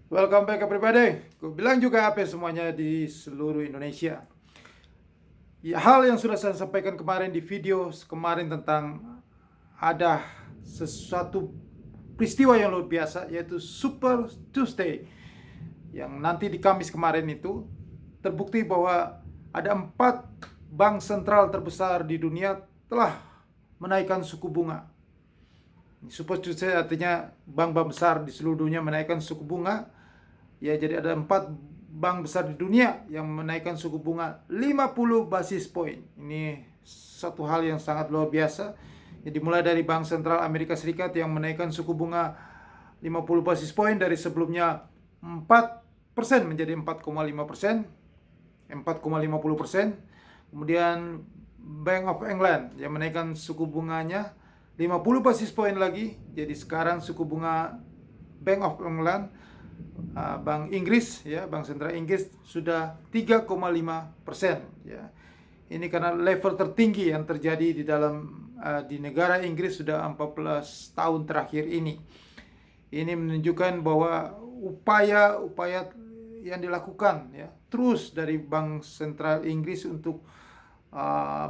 Welcome back everybody. Gue bilang juga apa semuanya di seluruh Indonesia. Ya, hal yang sudah saya sampaikan kemarin di video kemarin tentang ada sesuatu peristiwa yang luar biasa yaitu Super Tuesday yang nanti di Kamis kemarin itu terbukti bahwa ada 4 bank sentral terbesar di dunia telah menaikkan suku bunga. Super Tuesday artinya bank-bank besar di seluruh dunia menaikkan suku bunga. Ya, jadi ada 4 bank besar di dunia yang menaikkan suku bunga 50 basis poin. Ini satu hal yang sangat luar biasa. Jadi mulai dari Bank Sentral Amerika Serikat yang menaikkan suku bunga 50 basis poin dari sebelumnya 4% menjadi 4,5%, 4,50%. Kemudian Bank of England yang menaikkan suku bunganya 50 basis poin lagi. Jadi sekarang suku bunga Bank of England, Bank Inggris, ya, Bank Sentral Inggris sudah 3,5%, ya. Ini karena level tertinggi yang terjadi di negara Inggris sudah 14 tahun terakhir ini. Ini menunjukkan bahwa upaya-upaya yang dilakukan, ya, terus dari Bank Sentral Inggris untuk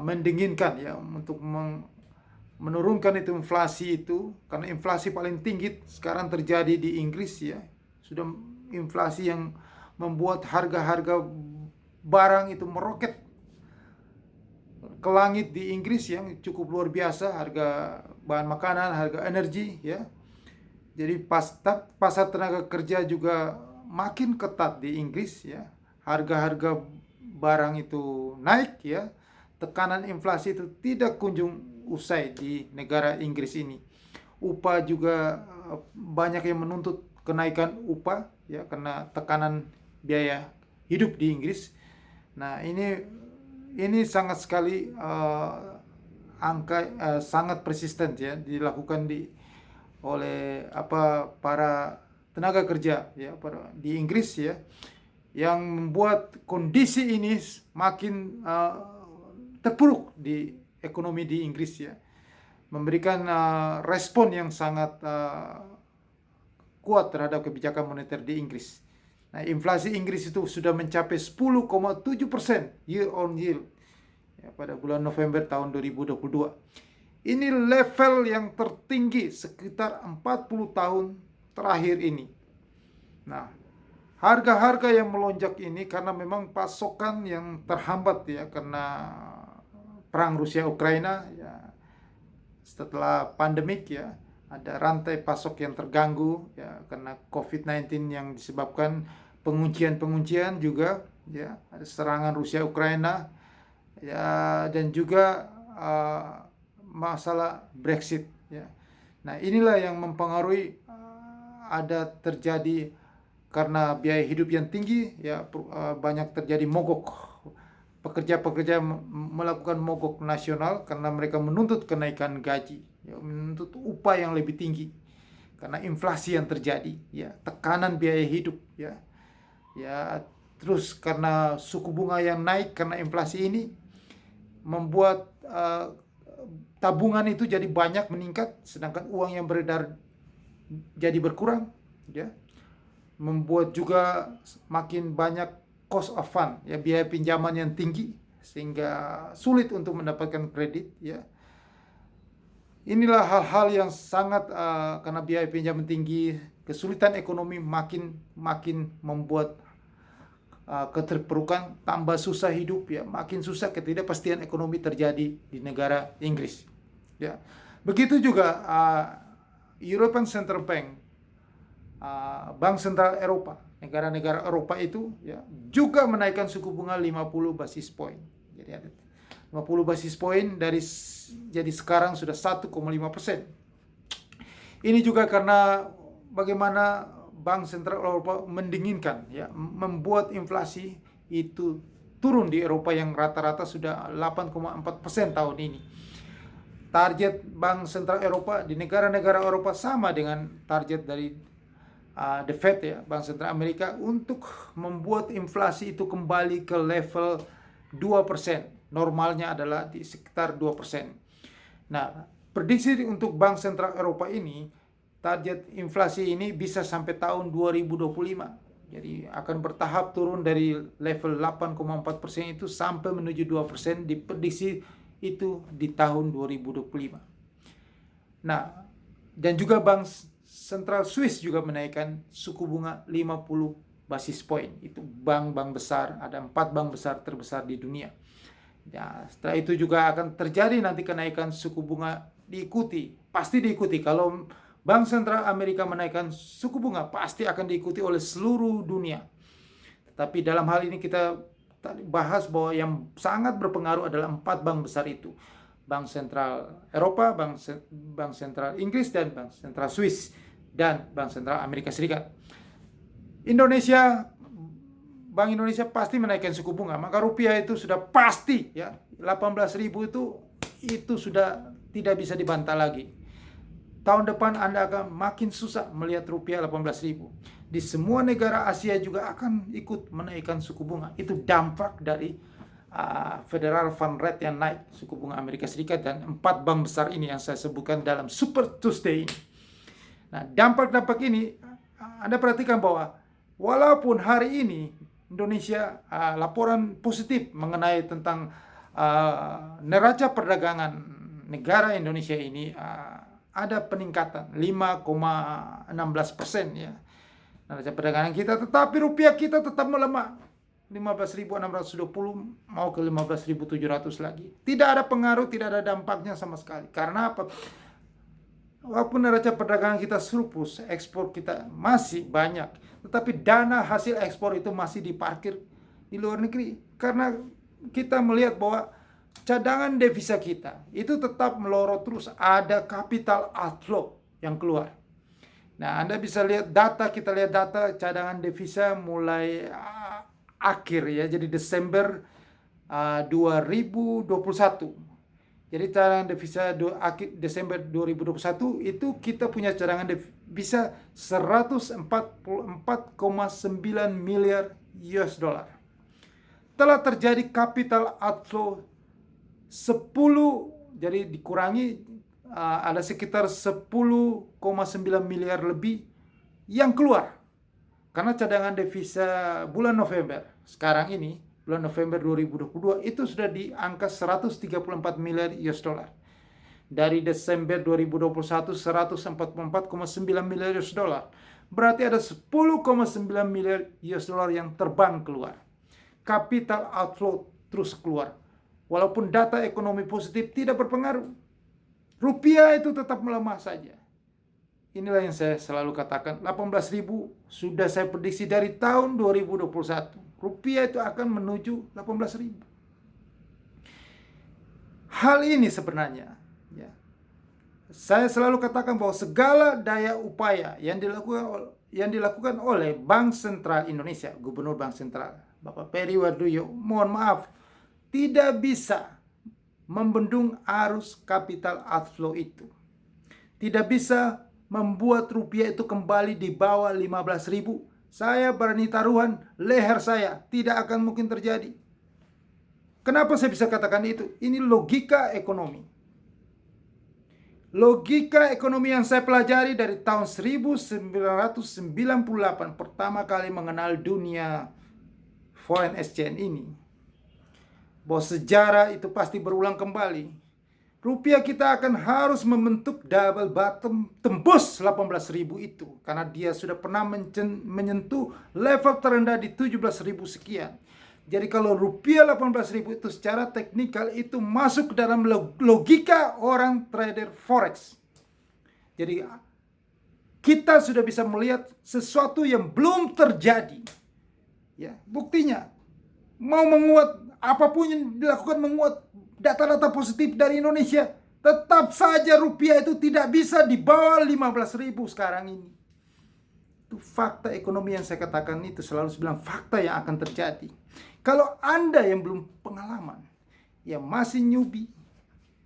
mendinginkan, ya, untuk menurunkan itu inflasi itu, karena inflasi paling tinggi sekarang terjadi di Inggris, ya. Sudah inflasi yang membuat harga-harga barang itu meroket ke langit di Inggris yang cukup luar biasa, harga bahan makanan, harga energi, ya. Jadi pasar tenaga kerja juga makin ketat di Inggris, ya. Harga-harga barang itu naik, ya. Tekanan inflasi itu tidak kunjung usai di negara Inggris ini. Upah juga banyak yang menuntut kenaikan upah, ya, karena tekanan biaya hidup di Inggris. Nah, ini sangat sekali sangat persisten, ya, dilakukan oleh para tenaga kerja, ya, di Inggris, ya, yang membuat kondisi ini makin terpuruk di ekonomi di Inggris, ya, memberikan respon yang sangat kuat terhadap kebijakan moneter di Inggris. Nah, inflasi Inggris itu sudah mencapai 10,7% year on year, ya, pada bulan November tahun 2022. Ini level yang tertinggi sekitar 40 tahun terakhir ini. Nah, harga-harga yang melonjak ini karena memang pasokan yang terhambat, ya, karena perang Rusia Ukraina, ya, setelah pandemik, ya, ada rantai pasok yang terganggu, ya, karena COVID-19 yang disebabkan penguncian juga, ya, ada serangan Rusia Ukraina, ya, dan juga masalah Brexit, ya. Nah, inilah yang mempengaruhi ada terjadi karena biaya hidup yang tinggi, ya, banyak terjadi mogok. Pekerja-pekerja melakukan mogok nasional karena mereka menuntut kenaikan gaji, ya, menuntut upah yang lebih tinggi karena inflasi yang terjadi, ya, tekanan biaya hidup, ya, ya, terus karena suku bunga yang naik karena inflasi ini membuat tabungan itu jadi banyak meningkat, sedangkan uang yang beredar jadi berkurang, ya, membuat juga makin banyak cost of fund, ya, biaya pinjaman yang tinggi sehingga sulit untuk mendapatkan kredit, ya. Inilah hal-hal yang sangat karena biaya pinjaman tinggi, kesulitan ekonomi makin membuat keterpurukan, tambah susah hidup, ya, makin susah, ketidakpastian ekonomi terjadi di negara Inggris, ya. Begitu juga European Central Bank, Bank Sentral Eropa, negara-negara Eropa itu, ya, juga menaikkan suku bunga 50 basis point. Jadi ada 50 basis point jadi sekarang sudah 1,5%. Ini juga karena bagaimana Bank Sentral Eropa mendinginkan, ya, membuat inflasi itu turun di Eropa yang rata-rata sudah 8,4% tahun ini. Target Bank Sentral Eropa di negara-negara Eropa sama dengan target dari The Fed, ya, Bank Sentral Amerika, untuk membuat inflasi itu kembali ke level 2%. Normalnya adalah di sekitar 2%. Nah, prediksi untuk Bank Sentral Eropa ini target inflasi ini bisa sampai tahun 2025. Jadi akan bertahap turun dari level 8,4% itu sampai menuju 2%, diprediksi itu di tahun 2025. Nah, dan juga Bank Sentral Swiss juga menaikkan suku bunga 50 basis point. Itu bank-bank besar, ada 4 bank besar terbesar di dunia. Ya, setelah itu juga akan terjadi nanti kenaikan suku bunga pasti diikuti. Kalau Bank Sentral Amerika menaikkan suku bunga, pasti akan diikuti oleh seluruh dunia. Tapi dalam hal ini kita bahas bahwa yang sangat berpengaruh adalah 4 bank besar itu. Bank Sentral Eropa, Bank Sentral Inggris, dan Bank Sentral Swiss, dan Bank Sentral Amerika Serikat. Bank Indonesia pasti menaikkan suku bunga, maka rupiah itu sudah pasti ya 18.000 itu sudah tidak bisa dibantah lagi. Tahun depan Anda akan makin susah melihat rupiah 18.000. Di semua negara Asia juga akan ikut menaikkan suku bunga. Itu dampak dari Federal Fund Rate yang naik, suku bunga Amerika Serikat, dan 4 bank besar ini yang saya sebutkan dalam Super Tuesday ini. Nah, dampak-dampak ini Anda perhatikan bahwa walaupun hari ini Indonesia laporan positif mengenai tentang neraca perdagangan negara Indonesia ini ada peningkatan 5,16% ya neraca perdagangan kita, tetapi rupiah kita tetap melemah 15.620 mau ke 15.700 lagi. Tidak ada pengaruh, tidak ada dampaknya sama sekali. Karena apa? Walaupun neraca perdagangan kita surplus, ekspor kita masih banyak, tetapi dana hasil ekspor itu masih diparkir di luar negeri. Karena kita melihat bahwa cadangan devisa kita itu tetap melorot terus, ada capital outflow yang keluar. Nah, Anda bisa lihat data, kita lihat data cadangan devisa mulai akhir ya, jadi Desember 2021. Jadi cadangan devisa akhir Desember 2021 itu kita punya cadangan devisa 144,9 miliar US dollar. Telah terjadi capital outflow 10, jadi dikurangi ada sekitar 10,9 miliar lebih yang keluar. Karena cadangan devisa bulan November sekarang ini, bulan November 2022 itu sudah di angka 134 miliar US dollar. Dari Desember 2021 144,9 miliar US dollar. Berarti ada 10,9 miliar US dollar yang terbang keluar. Capital outflow terus keluar. Walaupun data ekonomi positif tidak berpengaruh, rupiah itu tetap melemah saja. Inilah yang saya selalu katakan, 18.000 sudah saya prediksi dari tahun 2021. Rupiah itu akan menuju 18.000. Hal ini sebenarnya, ya, saya selalu katakan bahwa segala daya upaya yang dilakukan oleh Bank Sentral Indonesia, Gubernur Bank Sentral, Bapak Peri Warjio, mohon maaf, tidak bisa membendung arus capital outflow itu. Tidak bisa membuat rupiah itu kembali di bawah 15.000. Saya berani taruhan leher saya tidak akan mungkin terjadi. Kenapa saya bisa katakan itu? Ini logika ekonomi. Logika ekonomi yang saya pelajari dari tahun 1998, pertama kali mengenal dunia foreign exchange ini. Bahwa sejarah itu pasti berulang kembali. Rupiah kita akan harus membentuk double bottom tembus 18.000 itu. Karena dia sudah pernah menyentuh level terendah di 17.000 sekian. Jadi kalau rupiah 18.000 itu secara teknikal itu masuk ke dalam logika orang trader forex. Jadi kita sudah bisa melihat sesuatu yang belum terjadi. Ya, buktinya mau menguat, apapun yang dilakukan menguat data-data positif dari Indonesia, tetap saja rupiah itu tidak bisa di bawah 15.000 sekarang ini. Itu fakta ekonomi yang saya katakan, itu selalu bilang fakta yang akan terjadi. Kalau Anda yang belum pengalaman, yang masih newbie,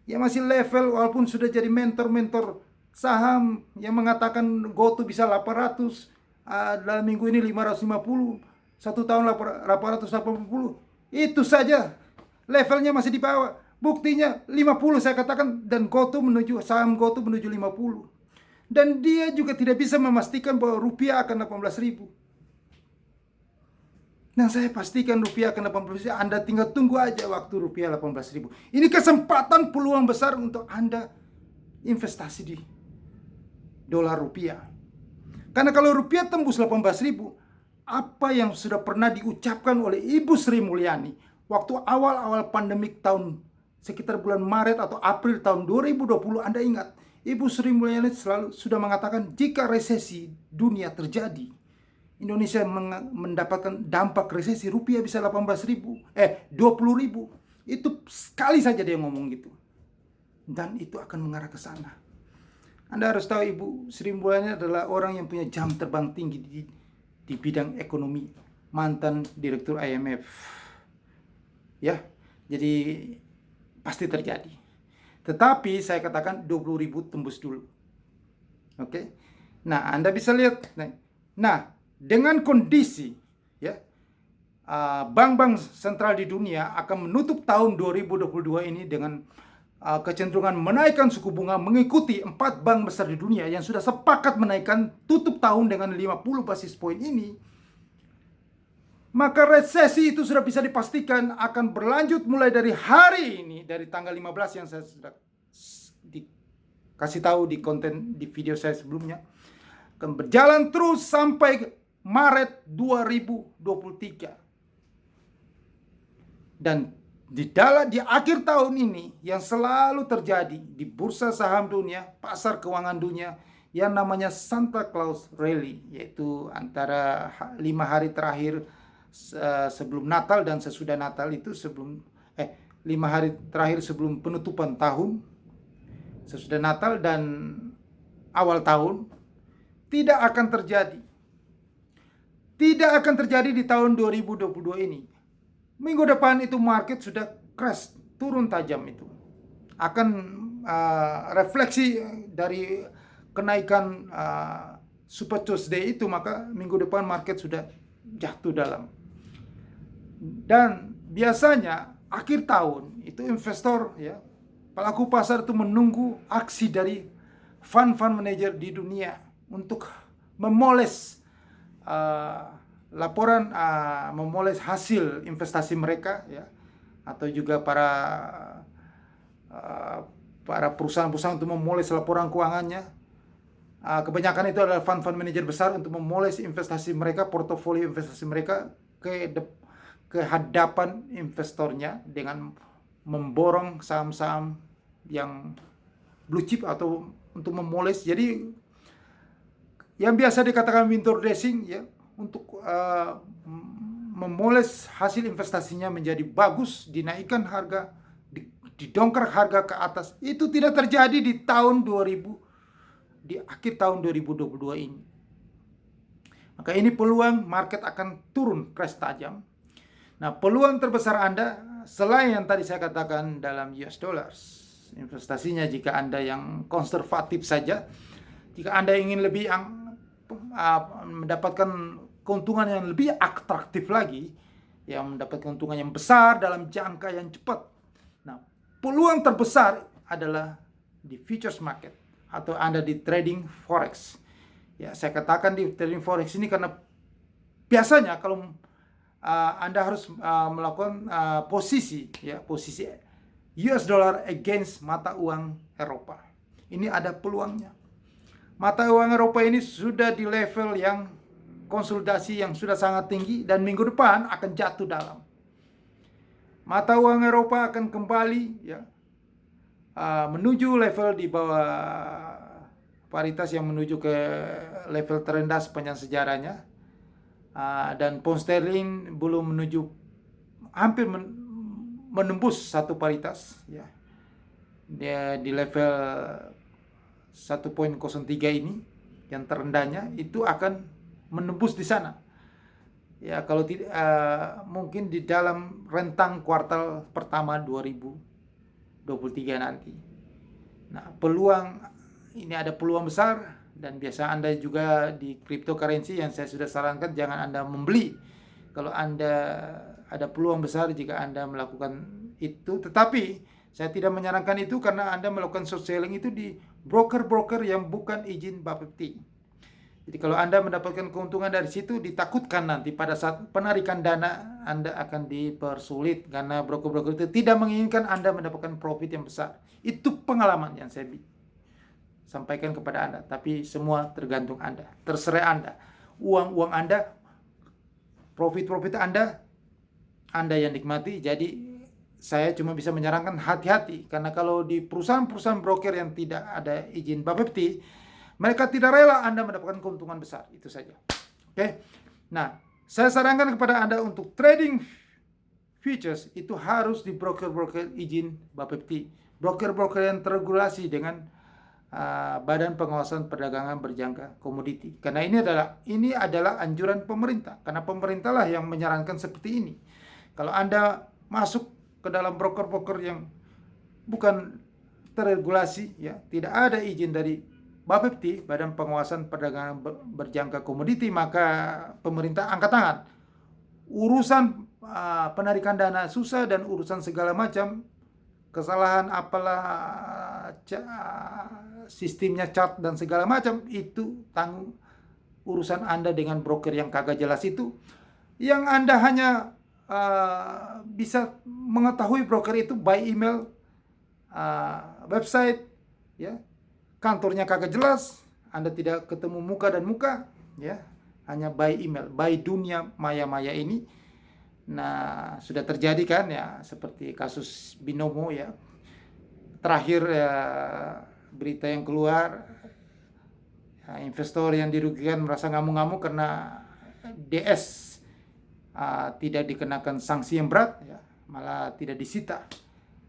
yang masih level walaupun sudah jadi mentor-mentor saham yang mengatakan GoTo bisa 800, dalam minggu ini 550, satu tahun 880, itu saja levelnya masih di bawah. Buktinya 50 saya katakan, dan saham GoTo menuju 50. Dan dia juga tidak bisa memastikan bahwa rupiah akan 18.000. Dan saya pastikan rupiah akan 18.000. Anda tinggal tunggu aja waktu rupiah 18.000. Ini kesempatan peluang besar untuk Anda investasi di dolar rupiah. Karena kalau rupiah tembus 18.000, apa yang sudah pernah diucapkan oleh Ibu Sri Mulyani waktu awal-awal pandemik tahun sekitar bulan Maret atau April tahun 2020, Anda ingat, Ibu Sri Mulyani selalu sudah mengatakan jika resesi dunia terjadi, Indonesia mendapatkan dampak resesi, rupiah bisa 20.000. Itu sekali saja dia ngomong gitu. Dan itu akan mengarah ke sana. Anda harus tahu Ibu Sri Mulyani adalah orang yang punya jam terbang tinggi di bidang ekonomi, mantan direktur IMF. Ya, jadi pasti terjadi. Tetapi saya katakan 20.000 tembus dulu. Oke. Nah, Anda bisa lihat. Nah, dengan kondisi ya, bank-bank sentral di dunia akan menutup tahun 2022 ini dengan kecenderungan menaikkan suku bunga mengikuti 4 bank besar di dunia yang sudah sepakat menaikkan tutup tahun dengan 50 basis poin ini, maka resesi itu sudah bisa dipastikan akan berlanjut mulai dari hari ini, dari tanggal 15 yang saya sudah dikasih tahu di konten di video saya sebelumnya, akan berjalan terus sampai Maret 2023. Dan di akhir tahun ini yang selalu terjadi di bursa saham dunia, pasar keuangan dunia, yang namanya Santa Claus Rally, yaitu antara 5 hari terakhir sebelum Natal dan sesudah Natal, itu 5 hari terakhir sebelum penutupan tahun, sesudah Natal dan awal tahun, tidak akan terjadi. Tidak akan terjadi di tahun 2022 ini. Minggu depan itu market sudah crash, turun tajam itu. Akan refleksi dari kenaikan Super Tuesday itu, maka minggu depan market sudah jatuh dalam. Dan biasanya akhir tahun itu investor ya, pelaku pasar itu menunggu aksi dari fund manager di dunia untuk memoles laporan, memoles hasil investasi mereka ya, atau juga para perusahaan-perusahaan untuk memoles laporan keuangannya. Kebanyakan itu adalah fund manager besar untuk memoles investasi mereka, portofolio investasi mereka ke hadapan investornya dengan memborong saham-saham yang blue chip atau untuk memoles. Jadi yang biasa dikatakan window dressing ya, untuk memoles hasil investasinya menjadi bagus, dinaikkan harga, didongkrak harga ke atas. Itu tidak terjadi di akhir tahun 2022 ini. Maka ini peluang market akan turun crash tajam. Nah, peluang terbesar Anda selain yang tadi saya katakan dalam US dollars, investasinya jika Anda yang konservatif saja, jika Anda ingin lebih mendapatkan keuntungan yang lebih atraktif lagi, yang mendapat keuntungan yang besar dalam jangka yang cepat. Nah, peluang terbesar adalah di futures market atau Anda di trading forex. Ya, saya katakan di trading forex ini karena biasanya kalau Anda harus melakukan posisi US dollar against mata uang Eropa. Ini ada peluangnya. Mata uang Eropa ini sudah di level yang konsolidasi yang sudah sangat tinggi dan minggu depan akan jatuh dalam. Mata uang Eropa akan kembali ya, menuju level di bawah paritas yang menuju ke level terendah sepanjang sejarahnya. Dan pound sterling belum menuju, hampir menembus satu paritas ya. Dia di level 1.03 ini yang terendahnya, itu akan menembus di sana. Ya, kalau tidak mungkin di dalam rentang kuartal pertama 2023 nanti. Nah, ini ada peluang besar. Dan biasa Anda juga di cryptocurrency yang saya sudah sarankan jangan Anda membeli kalau Anda ada peluang besar jika Anda melakukan itu. Tetapi saya tidak menyarankan itu karena Anda melakukan short selling itu di broker-broker yang bukan izin Bapepti. Jadi kalau Anda mendapatkan keuntungan dari situ, ditakutkan nanti pada saat penarikan dana Anda akan dipersulit karena broker-broker itu tidak menginginkan Anda mendapatkan profit yang besar. Itu pengalaman yang saya sampaikan kepada Anda, tapi semua tergantung Anda. Terserah Anda. Uang Anda, profit Anda yang nikmati. Jadi saya cuma bisa menyarankan hati-hati, karena kalau di perusahaan-perusahaan broker yang tidak ada izin Bapepti, mereka tidak rela Anda mendapatkan keuntungan besar. Itu saja. Oke. Nah, saya sarankan kepada Anda untuk trading futures itu harus di broker-broker izin Bapepti. Broker-broker yang terregulasi dengan Badan Pengawasan Perdagangan Berjangka Komoditi. Karena ini adalah anjuran pemerintah. Karena pemerintah lah yang menyarankan seperti ini. Kalau Anda masuk ke dalam broker-broker yang bukan terregulasi, ya, tidak ada izin dari Bapepti, Badan Pengawasan Perdagangan Berjangka Komoditi, maka pemerintah angkat tangan. Urusan penarikan dana susah dan urusan segala macam kesalahan apalah sistemnya chart dan segala macam, itu tanggung urusan Anda dengan broker yang kagak jelas itu. Yang Anda hanya bisa mengetahui broker itu by email, website, ya. Kantornya kagak jelas, Anda tidak ketemu muka dan muka, ya, hanya by email, by dunia maya-maya ini. Nah, sudah terjadi kan, ya, seperti kasus Binomo, ya. Terakhir, ya, berita yang keluar, ya, investor yang dirugikan merasa ngamuk-ngamuk karena DS tidak dikenakan sanksi yang berat, ya, malah tidak disita.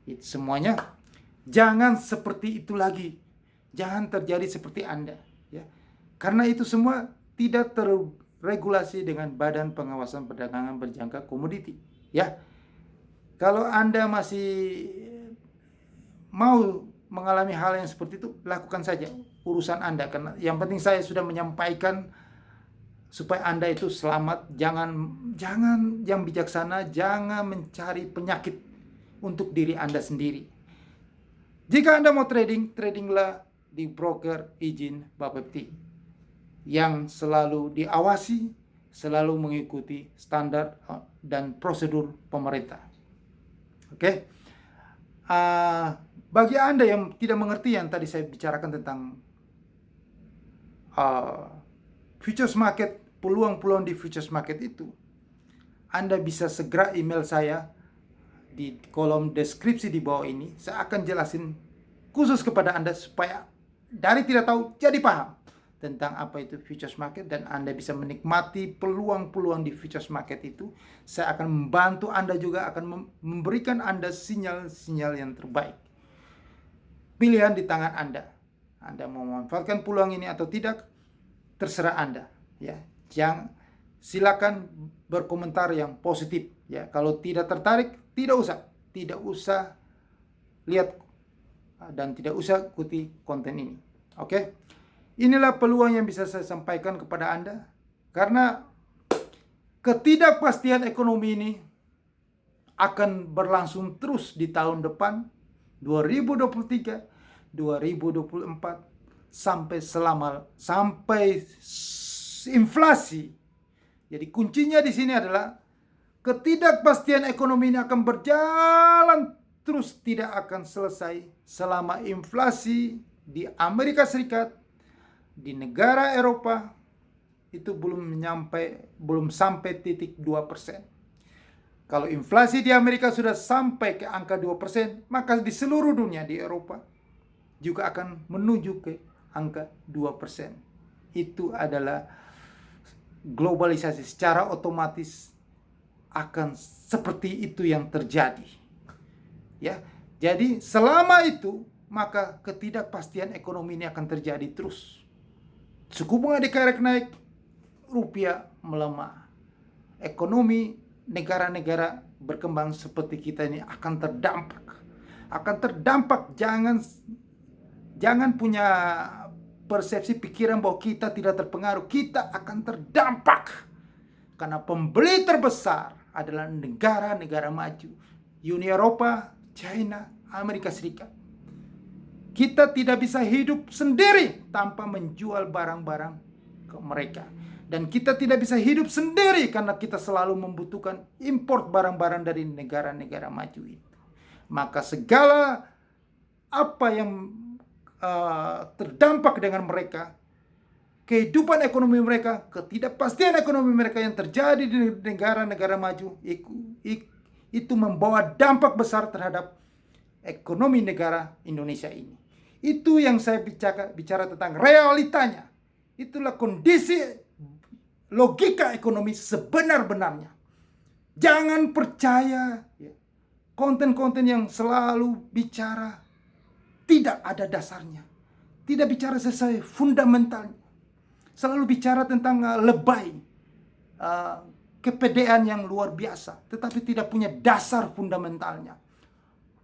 Itu semuanya. Jangan seperti itu lagi. Jangan terjadi seperti Anda, ya. Karena itu semua tidak terregulasi dengan Badan Pengawasan Perdagangan Berjangka Komoditi, ya. Kalau Anda masih mau mengalami hal yang seperti itu, lakukan saja urusan Anda. Karena yang penting saya sudah menyampaikan supaya Anda itu selamat. Jangan yang bijaksana, jangan mencari penyakit untuk diri Anda sendiri. Jika Anda mau tradinglah di broker izin Bapepti yang selalu diawasi, selalu mengikuti standar dan prosedur pemerintah. Oke. Bagi Anda yang tidak mengerti yang tadi saya bicarakan tentang futures market, peluang-peluang di futures market itu, Anda bisa segera email saya di kolom deskripsi di bawah ini. Saya akan jelasin khusus kepada Anda supaya dari tidak tahu jadi paham tentang apa itu futures market, dan Anda bisa menikmati peluang-peluang di futures market itu. Saya akan membantu Anda, juga akan memberikan Anda sinyal-sinyal yang terbaik. Pilihan di tangan Anda. Anda mau memanfaatkan peluang ini atau tidak, terserah Anda, ya. Silakan berkomentar yang positif, ya. Kalau tidak tertarik, tidak usah lihat dan tidak usah ikuti konten ini. Oke. Inilah peluang yang bisa saya sampaikan kepada Anda, karena ketidakpastian ekonomi ini akan berlangsung terus di tahun depan 2023, 2024 sampai inflasi. Jadi kuncinya di sini adalah ketidakpastian ekonomi ini akan berjalan terus, tidak akan selesai selama inflasi di Amerika Serikat, di negara Eropa itu belum sampai titik 2%. Kalau inflasi di Amerika sudah sampai ke angka 2%, maka di seluruh dunia, di Eropa juga akan menuju ke angka 2%. Itu adalah globalisasi, secara otomatis akan seperti itu yang terjadi. Ya, jadi selama itu maka ketidakpastian ekonomi ini akan terjadi terus. Suku bunga dikerek naik, rupiah melemah. Ekonomi negara-negara berkembang seperti kita ini akan terdampak. Jangan punya persepsi pikiran bahwa kita tidak terpengaruh. Kita akan terdampak. Karena pembeli terbesar adalah negara-negara maju. Uni Eropa, China, Amerika Serikat. Kita tidak bisa hidup sendiri tanpa menjual barang-barang ke mereka. Dan kita tidak bisa hidup sendiri karena kita selalu membutuhkan import barang-barang dari negara-negara maju itu. Maka segala apa yang terdampak dengan mereka, kehidupan ekonomi mereka, ketidakpastian ekonomi mereka yang terjadi di negara-negara maju, itu membawa dampak besar terhadap ekonomi negara Indonesia ini. Itu yang saya bicara tentang realitanya. Itulah kondisi logika ekonomi sebenar-benarnya. Jangan percaya konten-konten yang selalu bicara tidak ada dasarnya, tidak bicara sesuai fundamentalnya, selalu bicara tentang lebay, kepedean yang luar biasa, tetapi tidak punya dasar fundamentalnya.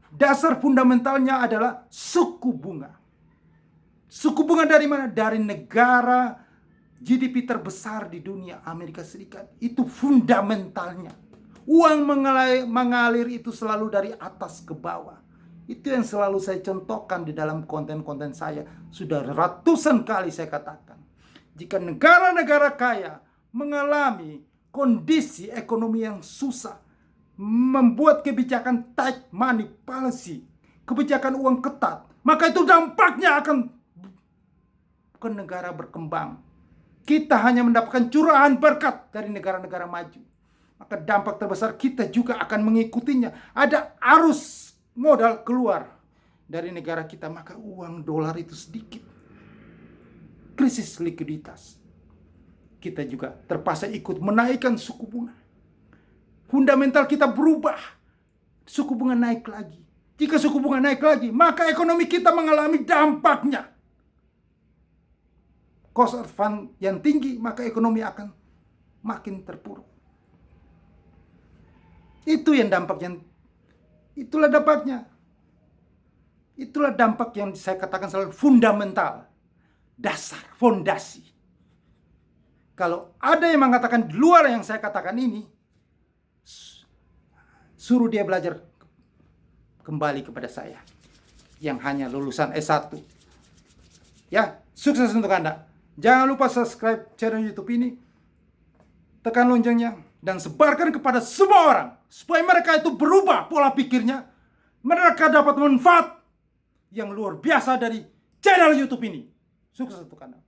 Dasar fundamentalnya adalah suku bunga. Suku bunga dari mana? Dari negara GDP terbesar di dunia, Amerika Serikat. Itu fundamentalnya. Uang mengalir itu selalu dari atas ke bawah. Itu yang selalu saya contohkan di dalam konten-konten saya. Sudah ratusan kali saya katakan. Jika negara-negara kaya mengalami kondisi ekonomi yang susah, membuat kebijakan tight money policy, kebijakan uang ketat, maka itu dampaknya akan ke negara berkembang. Kita hanya mendapatkan curahan berkat dari negara-negara maju. Maka dampak terbesar kita juga akan mengikutinya. Ada arus modal keluar dari negara kita, maka uang dolar itu sedikit. Krisis likuiditas. Kita juga terpaksa ikut menaikkan suku bunga. Fundamental kita berubah. Suku bunga naik lagi. Jika suku bunga naik lagi, maka ekonomi kita mengalami dampaknya. Cost of fund yang tinggi, maka ekonomi akan makin terpuruk. Itu yang dampaknya. Itulah dampaknya. Itulah dampak yang saya katakan selalu fundamental. Dasar, fondasi. Kalau ada yang mengatakan di luar yang saya katakan ini, suruh dia belajar kembali kepada saya yang hanya lulusan S1. Ya, sukses untuk Anda. Jangan lupa subscribe channel YouTube ini, tekan loncengnya, dan sebarkan kepada semua orang supaya mereka itu berubah pola pikirnya. Mereka dapat manfaat yang luar biasa dari channel YouTube ini. Sukses untuk Anda.